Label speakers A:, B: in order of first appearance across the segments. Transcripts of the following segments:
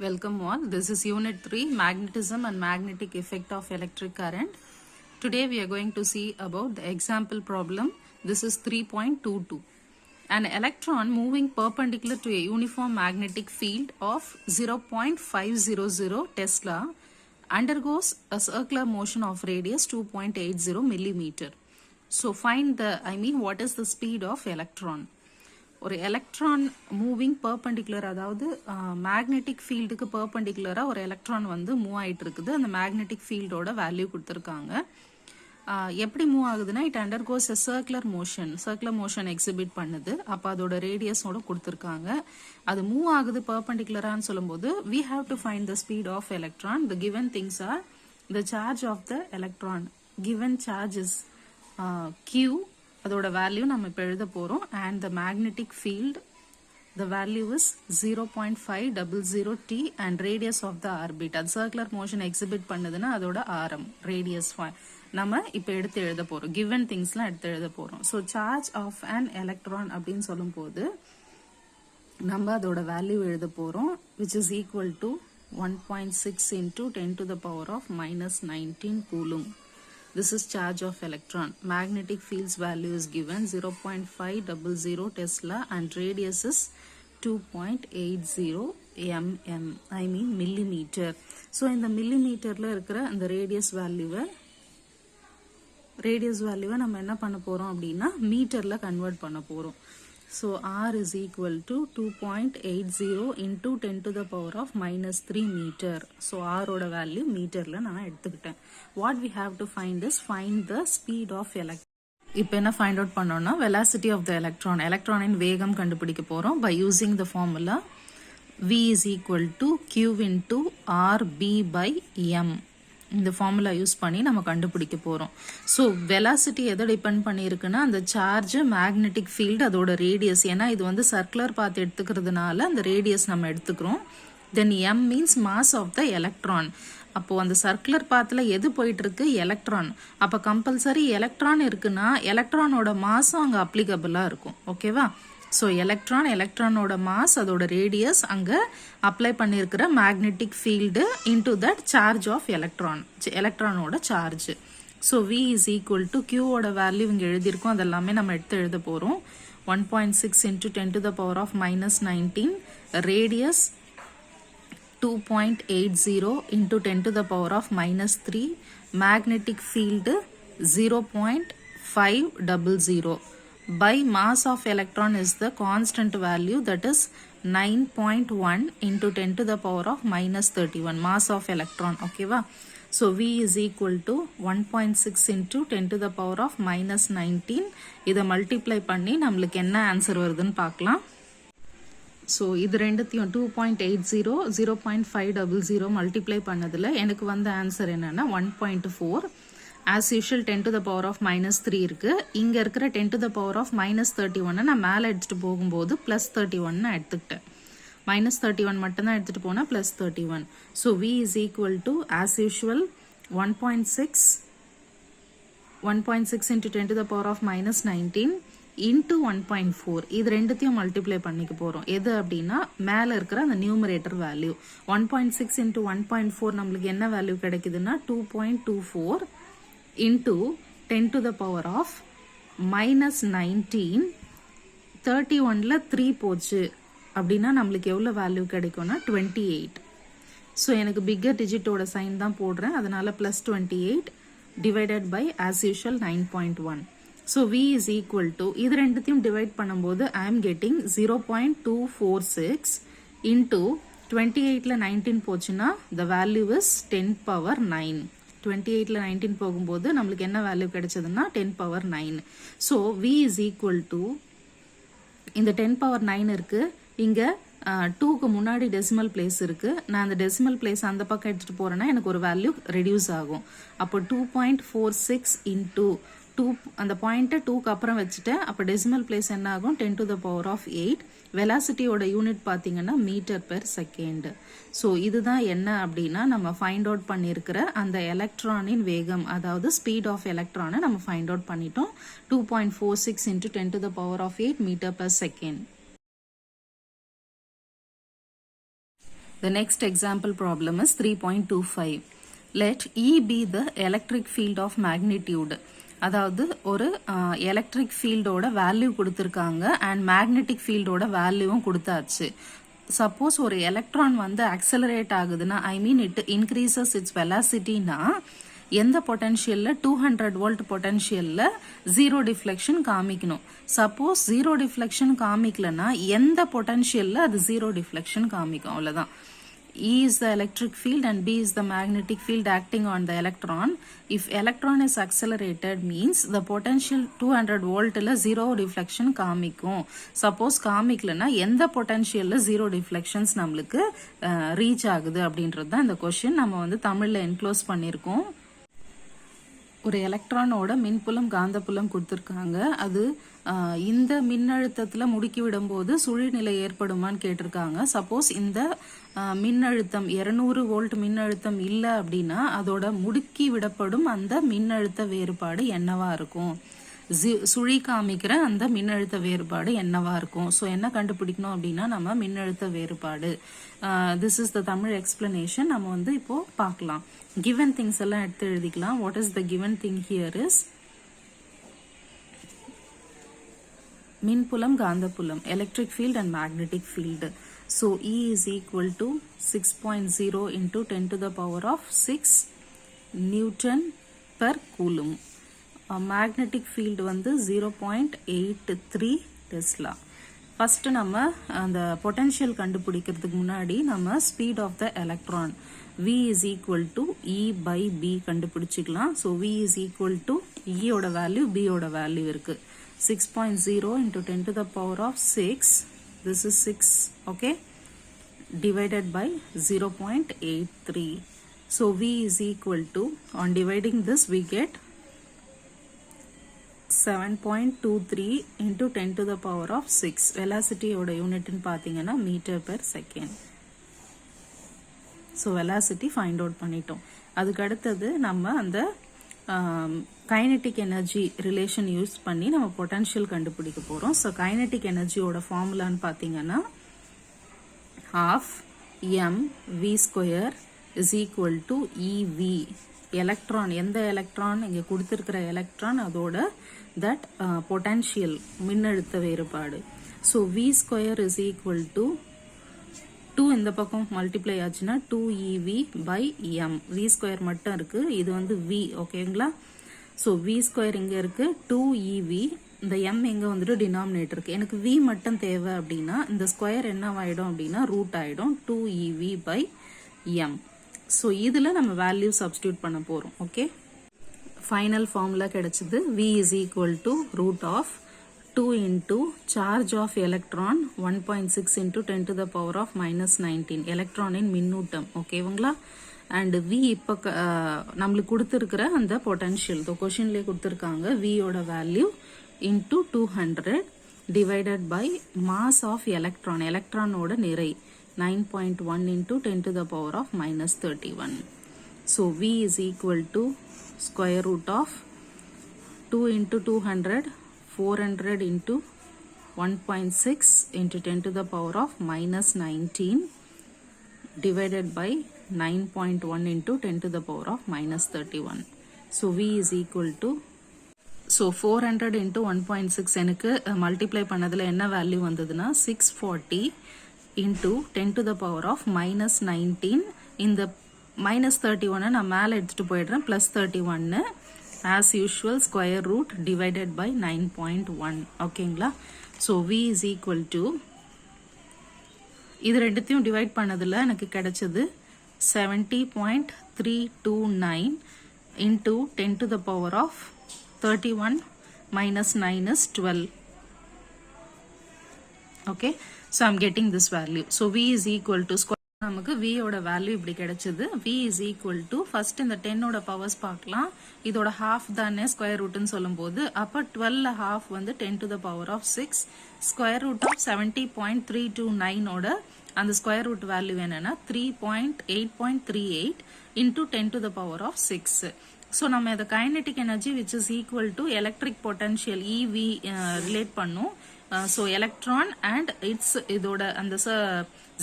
A: Welcome all. This is Unit 3, Magnetism and Magnetic Effect of Electric Current. Today we are going to see about the example problem. This is 3.22. An electron moving perpendicular to a uniform magnetic field of 0.500 Tesla undergoes a circular motion of radius 2.80 millimeter. So find what is the speed of electron? ஒரு electron moving perpendicular, அதாவது magnetic ஃபீல்டுக்கு பர்பண்டிகுலராக ஒரு electron வந்து move ஆகிட்டு இருக்குது. அந்த magnetic ஃபீல்டோட value கொடுத்துருக்காங்க. எப்படி மூவ் ஆகுதுன்னா, it undergoes a circular motion exhibit பண்ணுது. அப்போ அதோட ரேடியஸோட கொடுத்துருக்காங்க. அது மூவ் ஆகுது பர்பண்டிகுலரான்னு சொல்லும்போது we have to find the speed of electron. The given things are the charge of the electron. Given charge is q. அதோட வேல்யூ நம்ம இப்போ எழுத போகிறோம். And the magnetic field, the value is 0.500 t and radius of the orbit. அது circular motion exhibit பண்ணுதுன்னா அதோட ஆரம் radius நம்ம இப்போ எடுத்து எழுத போகிறோம். கிவன் திங்ஸ்லாம் எடுத்து எழுத போகிறோம். So charge of an electron அப்படின்னு சொல்லும் போது நம்ம அதோட வேல்யூ எழுத போகிறோம், which is equal to 1.6 into 10 to the power of minus 19 coulomb. This is charge of electron. Magnetic field's value is given 0.500 Tesla and radius is 2.80 mm. I mean millimeter. So in the millimeter la irukra and the radius value நம்ம என்ன பண்ண போறோம் அப்படின்னா மீட்டர்ல convert பண்ண போறோம். So R is equal to 2.80 into 10 to the power of minus 3 meter. So R ஓட value மீட்டர்ல நான் எடுத்துக்கிட்டேன். What we have to find is find the speed of electron. இப்போ என்ன ஃபைண்ட் அவுட் பண்ணோம்னா velocity of the electron. எலக்ட்ரானின் வேகம் கண்டுபிடிக்க போறோம் by using the formula V is equal to Q into RB by M. இந்த ஃபார்முலா யூஸ் பண்ணி நம்ம கண்டுபிடிக்க போகிறோம். ஸோ வெலாசிட்டி எதை டிபெண்ட் பண்ணியிருக்குன்னா அந்த சார்ஜ், மேக்னெட்டிக் ஃபீல்டு, அதோட ரேடியஸ். ஏன்னா இது வந்து சர்க்குலர் பாத் எடுத்துக்கிறதுனால அந்த ரேடியஸ் நம்ம எடுத்துக்கிறோம். Then M means mass of the electron. அப்போது அந்த சர்க்குலர் பாத்தில் எது போயிட்டு இருக்கு? எலக்ட்ரான். அப்போ கம்பல்சரி எலக்ட்ரான் இருக்குன்னா எலக்ட்ரானோட மாஸும் அங்கே அப்ளிகபிளாக இருக்கும். ஓகேவா? ஸோ எலக்ட்ரானோட மாஸ், அதோட ரேடியஸ், அங்கே அப்ளை பண்ணியிருக்கிற magnetic field into that charge of எலக்ட்ரானோட charge. So V is equal to Qவோட வேல்யூ இங்கே எழுதியிருக்கோம். அதெல்லாமே நம்ம எடுத்து எழுத போகிறோம். 1.6 into 10 to the power of minus 19, radius 2.80 into 10 to the power of minus 3, magnetic field 0.500. by mass of electron is the constant value, that is 9.1 into 10 to the power of minus 31, mass of electron. Okay va? So V is equal to 1.6 into 10 to the power of minus 19. இதை multiply பண்ணி நம்மளுக்கு என்ன answer வருதுன்னு பார்க்கலாம். So இது ரெண்டுத்தையும் 2.80 0.500 multiply பண்ணதில் எனக்கு வந்த ஆன்சர் என்னன்னா 1.4. as usual 10 to the power of minus 3 இருக்கு. இங்க இருக்கிற 10 to the power of minus 31 நான் மேலே எடுத்துட்டு போகும்போது plus 31 நான் எடுத்துக்கிட்டேன். minus 31 மட்டும் தான் எடுத்துட்டு போனா plus 31. so V is equal to as usual 1.6 into 10 to the power of minus 19 into 1.4. இது ரெண்டுத்தையும் மல்டிப்ளை பண்ணிக்க போறோம். எது அப்படின்னா மேலே இருக்கிற அந்த நியூமரேட்டர் வேல்யூ. 1.6 into 1.4 நம்மளுக்கு என்ன வேல்யூ கிடைக்குதுன்னா 2.24 into 10 to the power of minus 19. 31ல 3 போச்சு அப்படின்னா நம்மளுக்கு எவ்வளோ வேல்யூ கிடைக்கும்னா 28. ஸோ எனக்கு பிக்கர் டிஜிட்டோட சைன் தான் போடுறேன், அதனால plus 28 divided by as usual 9.1. So V is equal to இது ரெண்டுத்தையும் டிவைட் பண்ணும்போது I am getting 0.246 into 28ல 19 போச்சுன்னா the value is 10 power 9. 28ல 19 போகும்போது நம்மளுக்கு என்ன வேல்யூ கிடைச்சதுன்னா 10 power 9. So V is equal to இந்த 10 power 9 இருக்கு, இங்க 2க்கு முன்னாடி டெசிமல் பிளேஸ் இருக்கு. நான் அந்த டெசிமல் பிளேஸ் அந்த பக்கம் எடுத்துட்டு போறேன்னா எனக்கு ஒரு வேல்யூ ரெடியூஸ் ஆகும். அப்போ 2.46 into 2 அந்த பாயிண்ட்டை 2க்கு அப்புறம் வச்சுட்டேன். அப்போ டெசிமல் பிளேஸ் என்ன ஆகும்? 10 to the power of 8. வெலாசிட்டியோட unit பார்த்தீங்கன்னா மீட்டர் பெர் செகண்ட். ஸோ இதுதான் என்ன அப்படின்னா நம்ம ஃபைண்ட் அவுட் பண்ணியிருக்கிற அந்த எலக்ட்ரானின் வேகம், அதாவது ஸ்பீட் ஆஃப் எலக்ட்ரானை நம்ம ஃபைண்ட் அவுட் பண்ணிட்டோம். 2.46 into 10 to the power of 8 metre per second. The next example problem is 3.25. Let E be the electric field of magnitude. அதாவது ஒரு எலக்ட்ரிக் ஃபீல்டோட வேல்யூ கொடுத்துருக்காங்க அண்ட் மேக்னெட்டிக் ஃபீல்டோட வேல்யூவும் கொடுத்தாச்சு. சப்போஸ் ஒரு எலக்ட்ரான் வந்து அக்சலரேட் ஆகுதுன்னா ஐ மீன் இட் இன்க்ரீசஸ் இட்ஸ் வெலாசிட்டினா எந்த பொட்டன்ஷியல்ல 200 volt பொட்டன்ஷியல்ல zero deflection காமிக்கணும். சப்போஸ் ஜீரோ டிஃப்ளெக்ஷன் காமிக்கலன்னா எந்த பொட்டன்ஷியல்ல அது ஜீரோ டிஃப்ளெக்ஷன் காமிக்கும், அவ்வளவுதான். E is the electric field and B is the magnetic field acting on the electron. If electron is accelerated means the potential 200 volt la zero deflection காமிக்கும். Suppose காமிக்கலனா எந்த potential zero deflections நம்மளுக்கு reach ஆகுது அப்படின்றது தான் இந்த question. நம்ம வந்து தமிழ்ல enclose பண்ணிருக்கோம். ஒரு எலக்ட்ரானோட மின்புலம் காந்தப்புலம் கொடுத்துருக்காங்க. அது இந்த மின்னழுத்தத்துல முடுக்கி விடும்போது சுழிநிலை ஏற்படுமான்னு கேட்டிருக்காங்க. சப்போஸ் இந்த மின்னழுத்தம் 200 வோல்ட் மின்னழுத்தம் இல்ல அப்படின்னா அதோட முடுக்கி விடப்படும் அந்த மின்னழுத்த வேறுபாடு என்னவா இருக்கும், சுழி காமிக்கிற அந்த மின்னழுத்த வேறுபாடு என்னவா இருக்கும். ஸோ என்ன கண்டுபிடிக்கணும் அப்படின்னா நம்ம மின்னழுத்த வேறுபாடு. This is the Tamil explanation. நம்ம வந்து இப்போ பார்க்கலாம். கிவன் திங்ஸ் எல்லாம் எடுத்து எழுதிக்கலாம். What is the given thing here is மின்புலம் காந்தப்புலம், electric field and magnetic field. So E is equal to 6.0 into 10 to the power of 6 Newton per coulomb. Magnetic field வந்து 0.83 டெஸ்லா. ஃபர்ஸ்ட் நம்ம அந்த potential கண்டுபிடிக்கிறதுக்கு முன்னாடி நம்ம speed of the electron V is equal to E by B கண்டுபிடிச்சிக்கலாம். So V is equal to E ஓட value B ஓட value இருக்கு. 6.0 into 10 to the power of 6, this is 6, okay, divided by 0.83. So V is equal to, on dividing this we get 7.23 into 10 to the power of 6. Velocity oda unit in பாத்தீங்கன்னா meter per second. So velocity find out பண்ணிட்டோம். அதுக்கு அடுத்தது நம்ம அந்த kinetic energy relation use பண்ணி நம்ம potential கண்டுபிடிக்க போறோம். ஸோ கைனெட்டிக் எனர்ஜியோட ஃபார்முலான்னு பார்த்தீங்கன்னா ½ mv² is equal to EV. Electron, எந்த எலக்ட்ரான் இங்கே கொடுத்துருக்கிற எலக்ட்ரான் அதோட தட் பொட்டன்ஷியல் மின்னழுத்த வேறுபாடு. So V² is equal to 2 இந்த பக்கம் மல்டிப்ளை ஆச்சுன்னா 2EV by m. V² மட்டும் இருக்கு, இது வந்து V, ஓகேங்களா. ஸோ V² இங்க இருக்கு, 2EV, இந்த m எங்க வந்துட்டு டினாமினேட்டர் இருக்கு. எனக்கு V மட்டும் தேவை அப்படின்னா இந்த ஸ்கொயர் என்ன ஆயிடும் அப்படின்னா ரூட் ஆயிடும், 2EV by m. ஸோ இதுல நம்ம வேல்யூ சப்ஸ்டியூட் பண்ண போறோம். ஓகே, ஃபைனல் ஃபார்முலா கிடைச்சது. V is equal to root of 2 into charge of electron 1.6 into 10 to the power of minus 19. எலக்ட்ரானின் மின்னூட்டம், ஓகேங்களா. அண்ட் V இப்போ நம்மளுக்கு கொடுத்துருக்கிற அந்த பொட்டன்ஷியல் கொஷின்லேயே கொடுத்துருக்காங்க. V ஓட value into 200 divided by mass of electron, எலக்ட்ரானோட நிறை 9.1 into 10 to the power of minus 31. So V is equal to square root of 2 into 200, 400 into 1.6 into 10 to the power of minus 19 divided by 9.1 into 10 to the power of minus 31. So V is equal to, so 400 into 1.6 எனக்கு multiply பண்ணதுல என்ன value வந்ததுன்னா 640 into 10 to the power of minus 19. இந்த minus 31 நான் மேல எடுத்துட்டு போயிடுறேன், plus 31 as usual square root divided by 9.1. ஓகேங்களா. so V is equal to, இது ரெண்டுத்தையும் டிவைட் பண்ணதுல எனக்கு கிடைச்சது 70.329 into 10 to the power of 31 minus 9 is 12. okay, so I'm getting this value. so V is equal to square, நமக்கு V ஓட value இப்படி கிடைச்சது. V is equal to, first இந்த 10 ஓட பவர்ஸ் பார்க்கலாம். இதோட half தானே ஸ்கொயர் ரூட்னு சொல்லும் போது, அப்ப 12 half வந்து 10 to the power of 6. Square root of 70.329 ஓட அந்த ஸ்கொயர் ரூட் வேல்யூ என்னன்னா 3.838 into 10 to the power of 6. So நம்ம இதை kinetic energy which is equal to electric potential EV relate பண்ணும். So electron and its இதோட அந்த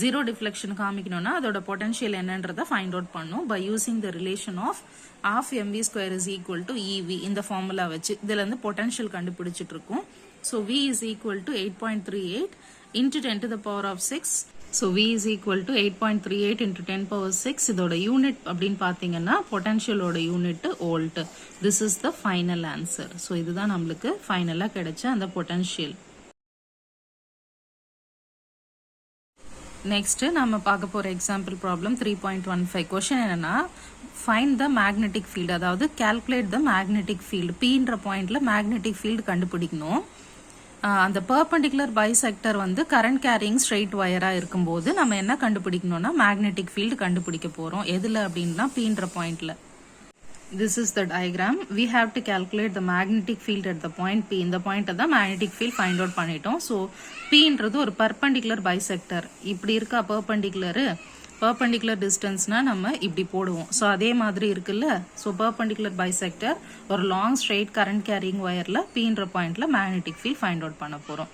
A: zero deflection காமிக்கணும்னா அதோட potential என்னன்றதை find out பண்ணும் by using the relation of half mv square is equal to ev இந்த formula வச்சு இதுல இருந்து potential கண்டுபிடிச்சிட்டு இருக்கோம். So v is equal to 8.38 into 10 to the power of 6. So v is equal to 8.38 into 10 power 6 இதோட unit அப்படின்னு பார்த்தீங்கன்னா பொட்டன்ஷியலோட unit volt. This is the final answer. So இதுதான் நம்மளுக்கு ஃபைனலா கிடைச்ச அந்த பொட்டன்ஷியல். நெக்ஸ்ட் நம்ம பார்க்க போற எக்ஸாம்பிள் ப்ராப்ளம் 3.15. கொஸ்டின் என்னன்னா ஃபைண்ட் த மேக்னெட்டிக் ஃபீல்டு, அதாவது கால்குலேட் த மேக்னெட்டிக் ஃபீல்டு. பீன்ற பாயிண்ட்ல மேக்னெட்டிக் ஃபீல்டு கண்டுபிடிக்கணும். அந்த பெர்பெண்டிகுலர் பைசெக்டர் வந்து கரண்ட் கேரிங் ஸ்ட்ரெயிட் வயரா இருக்கும்போது நம்ம என்ன கண்டுபிடிக்கணும்னா மேக்னெட்டிக் ஃபீல்டு கண்டுபிடிக்க போறோம். எதுல அப்படின்னா பீன்ற பாயிண்ட்ல. This is the diagram. We have to calculate the magnetic field at the point P. இந்த பாயிண்ட் தான் magnetic field find out பண்ணிட்டோம். So Pன்றது ஒரு perpendicular bisector. இப்படி இருக்கா perpendicular distanceனா நம்ம இப்படி போடுவோம். So அதே மாதிரி இருக்குல்ல. So perpendicular bisector ஒரு long straight current carrying wireல Pன்ற பாயிண்ட்ல magnetic field find out பண்ண போறோம்.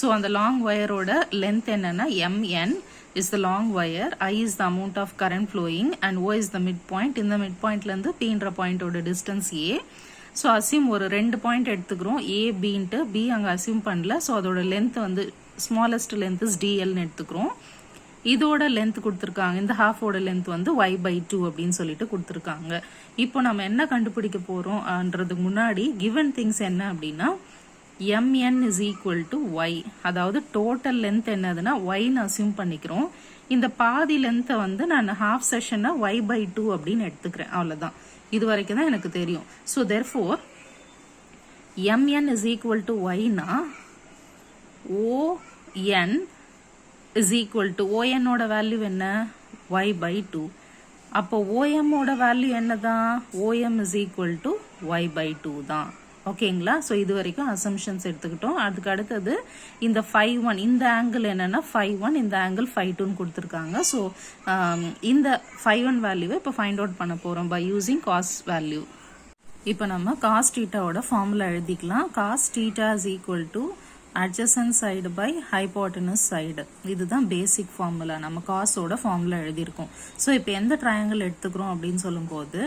A: So அந்த long wireோட length என்னன்னா mn is the long wire, I is the amount of current flowing and O is the midpoint. இந்த midpointல இருந்து Pன்ற பாயிண்டோட distance A. So assume ஒரு ரெண்டு point எடுத்துக்கிறோம் A, B ன்ட்டு B அங்க assume பண்ணல. So அதோட length வந்து smallest length is DL ன்னு எடுத்துக்கிறோம். இதோட length கொடுத்திருக்காங்க, இந்த half ஓட length வந்து y/2 அப்படின்னு சொல்லிட்டு கொடுத்திருக்காங்க. இப்போ நம்ம என்ன கண்டுபிடிக்க போறோம்ன்றதுக்கு முன்னாடி given things என்ன அப்படின்னா mn is equal to y, அதாவது டோட்டல் லென்த் என்னதுன்னா yன்னு அசியூம் பண்ணிக்கிறோம். இந்த பாதி லென்த்தை வந்து நான் half செஷனை y/2 அப்படின்னு எடுத்துக்கிறேன். அவ்வளவுதான், இது வரைக்கும் தான் எனக்கு தெரியும். So therefore mn is equal to yனா on is equal to on ஓட வேல்யூ என்ன y/2. அப்போ om ஓட வேல்யூ என்னதான் om is equal to y/2 தான். ஓகேங்களா? ஸோ இது வரைக்கும் அசம்ஷன்ஸ் எடுத்துக்கிட்டோம். அதுக்கு அடுத்தது இந்த 5-1 இந்த ஆங்கிள் என்னன்னா 5-1, இந்த ஆங்கிள் 5-2 கொடுத்துருக்காங்க. ஸோ இந்த 5-1 வேல்யூவை இப்போ ஃபைண்ட் அவுட் பண்ண போறோம் பை யூசிங் காஸ் வேல்யூ. இப்போ நம்ம காஸ் தீட்டாவோட ஃபார்முலா எழுதிக்கலாம். Cos theta is equal to adjacent side by hypotenuse side. இதுதான் பேசிக் ஃபார்முலா. நம்ம காஸோட ஃபார்முலா எழுதியிருக்கோம். ஸோ இப்போ எந்த ட்ரையாங்கிள் எடுத்துக்கிறோம் அப்படின்னு சொல்லும் போது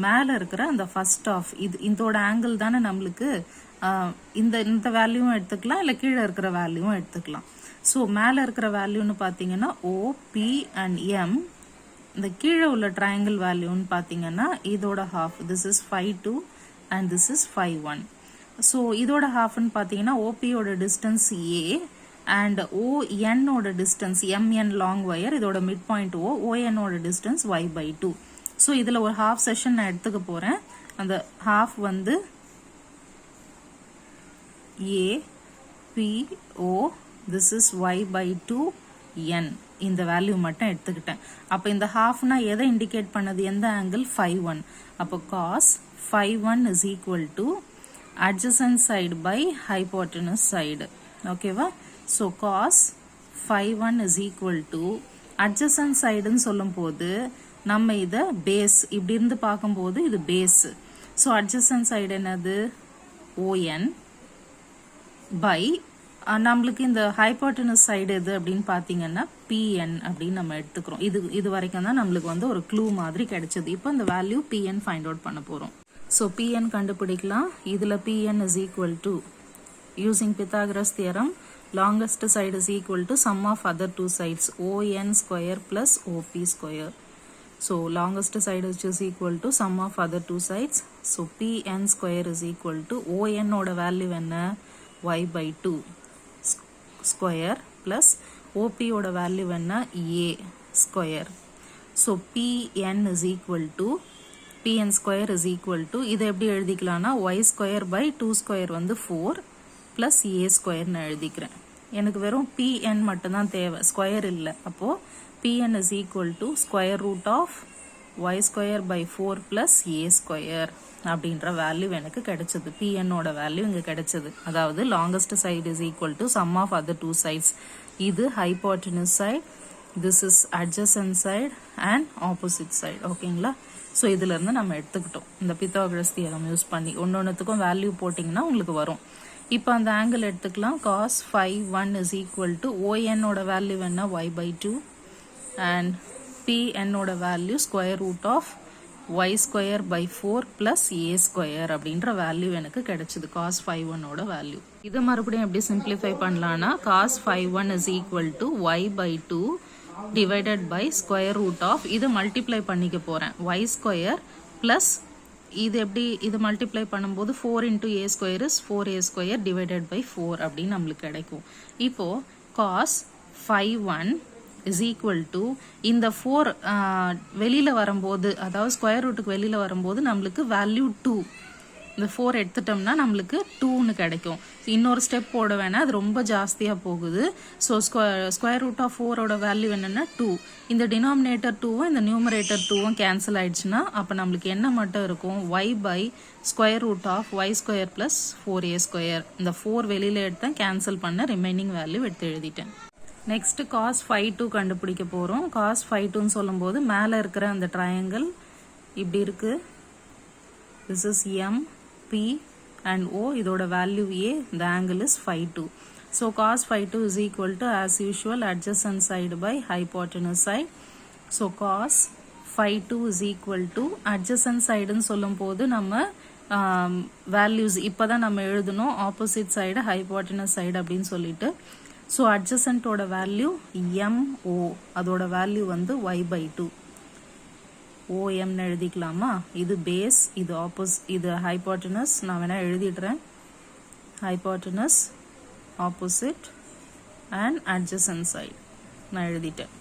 A: மேல இருக்கிற அந்த ஃபர்ஸ்ட் ஆஃப் இதோட ஆங்கிள் தானே நம்மளுக்கு. இந்த வேல்யூவும் எடுத்துக்கலாம், இல்லை கீழே இருக்கிற வேல்யூவும் எடுத்துக்கலாம். ஸோ மேல இருக்கிற வேல்யூன்னு பார்த்தீங்கன்னா OP அண்ட் M. இந்த கீழே உள்ள ட்ரையாங்கிள் வேல்யூன்னு பார்த்தீங்கன்னா இதோட half, this is 5-2 and this is 5-1. So இதோட ஹாஃப்னு பார்த்தீங்கன்னா ஓபியோட டிஸ்டன்ஸ் A அண்ட் ON ஓட டிஸ்டன்ஸ் MN லாங் வயர், இதோட மிட் பாயிண்ட் ON ஓட டிஸ்டன்ஸ் y/2. ஸோ இதில் ஒரு ஹாஃப் செஷன் நான் எடுத்துக்க போகிறேன். அந்த ஹாஃப் வந்து APO, this is y/2 N. இந்த வேல்யூ மட்டும் எடுத்துக்கிட்டேன். அப்போ இந்த ஹாஃப்னா எதை இண்டிகேட் பண்ணது, எந்த ஆங்கிள் 5-1. அப்போ cos 5-1 is equal to adjacent side by hypotenuse side. ஓகேவா? So cos 5-1 is equal to adjacent sideன்னு சொல்லும் போது நம்ம இதை பேஸ் இப்படி இருந்து பார்க்கும்போது இது பேஸ். ஸோ adjacent side என்னது ON பை நம்மளுக்கு இந்த ஹைபோட்டனஸ் சைடு எது அப்படின்னு பார்த்தீங்கன்னா PN அப்படின்னு நம்ம எடுத்துக்கிறோம். இது வரைக்கும் தான் நம்மளுக்கு வந்து ஒரு க்ளூ மாதிரி கிடைச்சது. இப்போ இந்த வேல்யூ PN ஃபைண்ட் அவுட் பண்ண போகிறோம். ஸோ PN கண்டுபிடிக்கலாம். இதில் PN is equal to using Pythagoras theorem, longest side is equal to sum of other two sides ON square plus OP square. So longest side is equal to sum of other two sides. So PN square is equal to ON ஓட value என்ன y/2 square plus OP ஓட value என்ன A square. So PN is equal to PN square is equal to இதை எப்படி எழுதிக்கலாம்னா y square by 2 square வந்து 4 plus A square ன்னு எழுதிக்கிறேன். எனக்கு வெறும் PN மட்டும்தான் தேவை, ஸ்கொயர் இல்லை. அப்போ PN is equal to square root of y square by 4 plus A square அப்படின்ற வேல்யூ எனக்கு கிடைச்சது. PN ஓட வேல்யூ இங்க கிடைச்சது. அதாவது longest side is equal to sum of other two sides. இது hypotenuse side, this is adjacent side and opposite side. ஓகேங்களா? So இதுல இருந்து நம்ம எடுத்துக்கிட்டோம் இந்த பித்தாகரஸ் தியரம் யூஸ் பண்ணி. ஒன்னொன்னுத்துக்கும் வேல்யூ போட்டிங்கன்னா உங்களுக்கு வரும். இப்போ அந்த ஆங்கிள் எடுத்துக்கலாம். cos phi 1 is equal to ON ஓட வேல்யூ என்ன y by 2 and PN ஓட value square root of y square by 4 plus a square அப்படின்ற வேல்யூ எனக்கு கிடைச்சது cos phi 1 ஓட வேல்யூ. இது மறுபடியும் எப்படி சிம்பிளிஃபை பண்ணலாம்னா cos phi 1 is equal to y by 2 divided by square root of இது மல்டிப்ளை பண்ணிக்க போறேன் y square plus இது எப்படி இது மல்டிப்ளை பண்ணும்போது 4 into a square is 4a square divided by 4 அப்படின்னு நம்மளுக்கு கிடைக்கும். இப்போ cos phi 1 is equal to இந்த 4 வெளியில வரும்போது அதாவது ஸ்கொயர் ரூட்டுக்கு வெளியில வரும்போது நம்மளுக்கு வேல்யூ 2 இந்த 4 எடுத்துட்டோம்னா நம்மளுக்கு 2ன்னு கிடைக்கும். இன்னொரு ஸ்டெப் போட வேணாம், அது ரொம்ப ஜாஸ்தியாக போகுது. ஸோ ஸ்கொயர் ரூட் ஆஃப் 4ஓட வேல்யூ என்னென்னா 2. இந்த டினாமினேட்டர் 2வும் இந்த நியூமரேட்டர் 2வும் கேன்சல் ஆயிடுச்சுன்னா அப்போ நம்மளுக்கு என்ன மட்டும் இருக்கும் y by square root of y square plus 4a square. இந்த 4 வெளியில் எடுத்தேன், கேன்சல் பண்ண ரிமைனிங் வேல்யூ எடுத்து எழுதிட்டேன். நெக்ஸ்ட் cos phi 2 கண்டுபிடிக்க போகிறோம். cos phi 2ன்னு சொல்லும்போது மேலே இருக்கிற அந்த ட்ரையாங்கிள் இப்படி இருக்கு. This is M, P and O. இதோட value A. The angle is phi 2. So cos phi 2 is equal to as usual adjacent side by hypotenuse side. So cos phi 2 is equal to adjacent side ன்னு சொல்லும்போது நம்ம values இப்போதான் நம்ம எழுதணும் opposite side hypotenuse side அப்படின்னு சொல்லிட்டு. So அட்ஜசன்ட்டோட value MO, அதோட வேல்யூ வந்து y by 2. OM எழுதிக்கலாமா? இது பேஸ், இது இது ஹைபோட்டனஸ். நான் வேணா எழுதிடுறேன். Hypotenuse, opposite and adjacent side நான் எழுதிட்டேன்.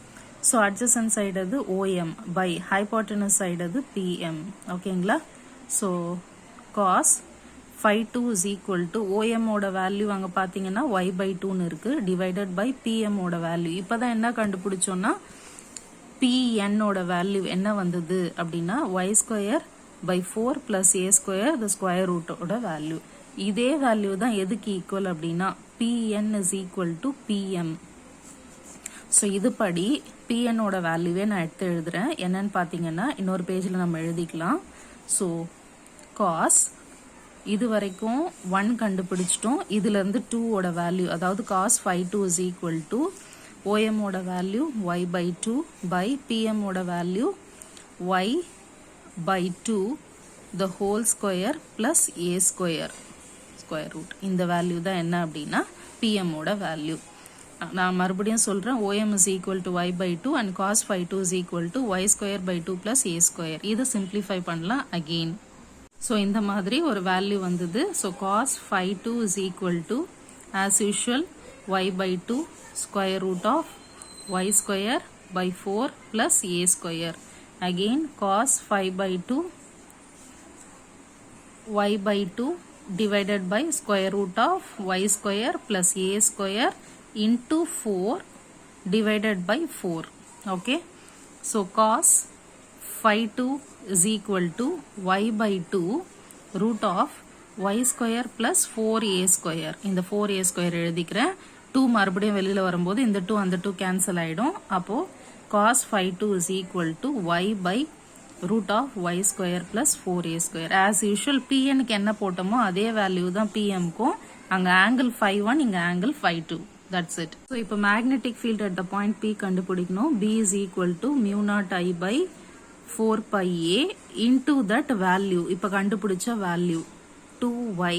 A: ஸோ அட்ஜசன்ட் சைடு அது OM பை ஹைபோட்டனஸ் சைடு அது PM. ஓகேங்களா? So cos phi 2 is equal to OM ஓட வேல்யூ அங்கே பார்த்தீங்கன்னா y by 2ன்னு இருக்கு, டிவைடட் பை PM ஓட வேல்யூ. இப்போதான் என்ன கண்டுபிடிச்சோன்னா PN ஓட வேல்யூ என்ன வந்தது அப்படின்னா y square by 4 plus a square the square ரூட்டோட வேல்யூ. இதே வேல்யூ தான் எதுக்கு ஈக்குவல் அப்படின்னா PN is equal to PM. So இது படி PN ஓட வேல்யூவே நான் எடுத்து எழுதுறேன். என்னன்னு பார்த்தீங்கன்னா இன்னொரு பேஜில் நம்ம எழுதிக்கலாம். ஸோ காஸ் இது வரைக்கும் 1 கண்டுபிடிச்சிட்டோம். இதுலேருந்து 2 ஓட வேல்யூ அதாவது cos phi 2 is equal to OM ஓட value y by 2 by PM ஓட value y by 2 the whole square plus a square square root. இந்த வேல்யூ தான் என்ன அப்படின்னா PM ஓட வேல்யூ. நான் மறுபடியும் சொல்கிறேன். OM is equal to y by 2 and cos phi 2 is equal to y square by 2 plus a square. இதை simplify பண்ணலாம் again. ஸோ இந்த மாதிரி ஒரு வேல்யூ வந்தது. So cos phi 2 is equal to as usual y by 2 square root of y square by 4 plus a square. Again cos phi by 2 y by 2 divided by square root of y square plus a square into 4 divided by 4. Okay. So cos phi 2 is equal to y by 2 root of y square plus 4a square. இந்த 4a square எழுதிக்கிறேன். 2 மறுபடியும் வெளியில வரும்போது இந்த 2 அந்த 2 cancel ஆயிடும். அப்போ cos phi 2 is equal to y by root of y square plus 4a square. As usual PN க்கு என்ன போட்டோமோ அதே வேல்யூ தான் PM க்கும். அங்க angle phi 1, இங்க angle phi 2. That's it. So இப்போ magnetic field at the point P கண்டுபிடிக்கணும். B is equal to mu naught I by 4 pi a into that value. இப்போ கண்டுபிடிச்ச வேல்யூ 2y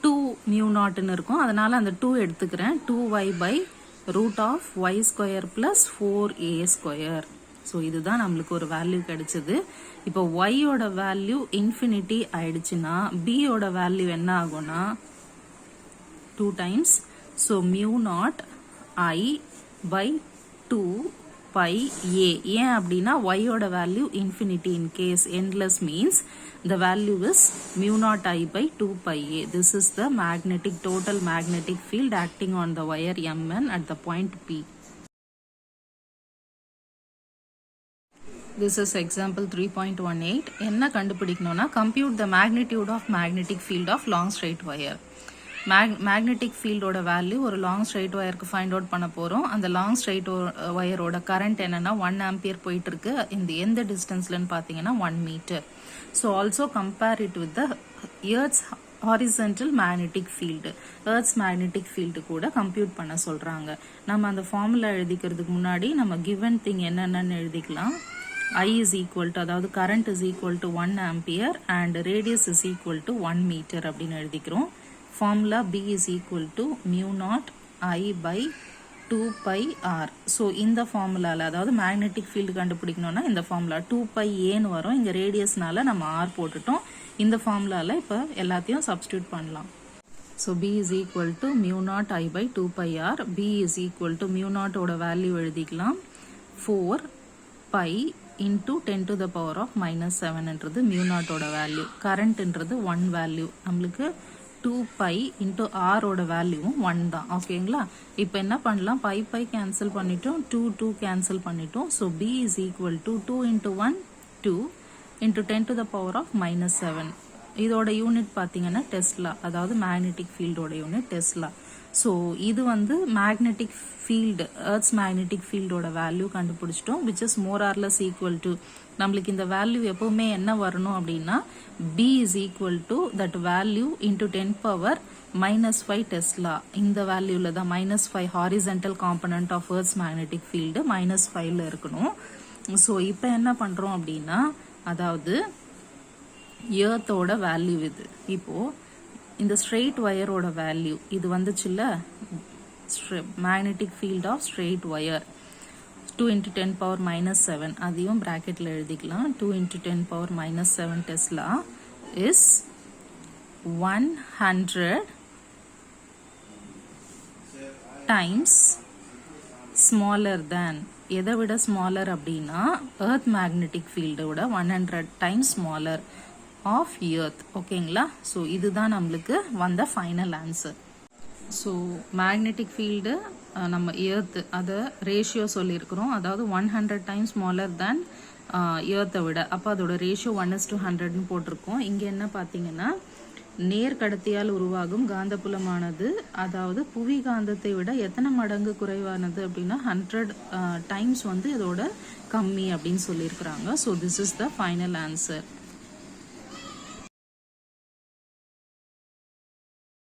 A: 2 mu naught ன்னு இருக்கும். அதனால அந்த 2 எடுத்துக்கிறேன். 2y by root of y square plus 4a square. So இதுதான் நம்மளுக்கு ஒரு வேல்யூ கிடைச்சது. இப்போ y ஓட வேல்யூ இன்ஃபினிட்டி ஆயிடுச்சுன்னா b ஓட வேல்யூ என்ன ஆகும்னா 2 times. So mu naught I by 2 pi a. ஏன் அப்படின்னா y ஓட value infinity. In case endless means the value is mu naught I by 2 pi a. This is the total magnetic field acting on the wire Mn at the point P. This is example 3.18. என்ன கண்டுபிடிக்கணும்னா compute the magnitude of magnetic field of long straight wire. Magnetic ஃபீல்டோட value ஒரு long straight ஒயருக்கு find out பண்ண போகிறோம். அந்த long straight ஒயரோட current என்னன்னா 1 ampere போயிட்டு இருக்கு. இந்த எந்த டிஸ்டன்ஸ்லன்னு பார்த்தீங்கன்னா 1 metre. So also compare it with the earth's horizontal magnetic field, earth's magnetic field கூட கம்ப்யூட் பண்ண சொல்றாங்க. நம்ம அந்த ஃபார்முலா எழுதிக்கிறதுக்கு முன்னாடி நம்ம கிவன் திங் என்னென்னு எழுதிக்கலாம். I is equal to, அதாவது current is equal to 1 ampere and radius is equal to 1 meter அப்படின்னு எழுதிக்கிறோம். Formula B is equal to mu naught I by 2 pi r. So இந்த ஃபார்முலாவில், அதாவது மேக்னெட்டிக் ஃபீல்டு கண்டுபிடிக்கணும்னா இந்த ஃபார்முலா 2 pi ஏன்னு வரும். இங்கே ரேடியஸ்னால நம்ம r போட்டுட்டோம். இந்த ஃபார்முலாவில் இப்போ எல்லாத்தையும் சப்ஸ்டியூட் பண்ணலாம். So B is equal to mu naught I by 2 pi r. B is equal to mu naught ஓட வேல்யூ எழுதிக்கலாம். 4 pi into 10 to the power of minus 7 என்றது mu naught ஓட வேல்யூ. கரண்ட் என்றது 1 வேல்யூ. நம்மளுக்கு 2 pi into r ஓட வேல்யூவும் 1 தான். ஓகேங்களா? இப்போ என்ன பண்ணலாம், pi கேன்சல் பண்ணிட்டோம், 2 கேன்சல் பண்ணிட்டோம். So B is equal to 2 into 1 2 into 10 to the power of minus 7. இதோட யூனிட் பார்த்தீங்கன்னா டெஸ்லா, அதாவது மேக்னெட்டிக் ஃபீல்டோட யூனிட் டெஸ்லா. ஸோ இது வந்து மேக்னெட்டிக் ஃபீல்டு, எர்த்ஸ் மேக்னெட்டிக் ஃபீல்டோட வேல்யூ கண்டுபிடிச்சிட்டோம், which is more or less equal to, நம்மளுக்கு இந்த வேல்யூ எப்பவுமே என்ன வரணும் அப்படின்னா B is equal to that value into 10 power minus 5 tesla. இந்த வேல்யூல தான் -5 horizontal component of earth's magnetic field -5ல இருக்கணும். ஸோ இப்போ என்ன பண்றோம் அப்படின்னா, அதாவது எர்த்தோட வேல்யூ இது. இப்போ இந்த ஸ்ட்ரெயிட் வயரோட வேல்யூ இது வந்துச்சுல்ல, magnetic field of straight wire 2 into 10 power minus 7, அதையும் பிராக்கெட்ல எழுதிக்கலாம். 2 into 10 power minus 7 tesla is 100 times smaller than, எதை விட ஸ்மாலர் அப்படின்னா எர்த் மேக்னெட்டிக் ஃபீல்டோட 100 times smaller of earth. ஓகேங்களா? ஸோ இதுதான் நம்மளுக்கு வந்த final answer. So magnetic field நம்ம எர்த் அதை ரேஷியோ சொல்லியிருக்கிறோம், அதாவது 100 times smaller than எர்த்தை விட. அப்போ அதோட ரேஷியோ 1:100ன்னு போட்டிருக்கோம். இங்கே என்ன பார்த்தீங்கன்னா, நேர்கடத்தியால் உருவாகும் காந்தப்புலமானது, அதாவது புவி காந்தத்தை விட எத்தனை மடங்கு குறைவானது அப்படின்னா 100 times வந்து இதோட கம்மி அப்படின்னு சொல்லியிருக்கிறாங்க. So this is the final answer.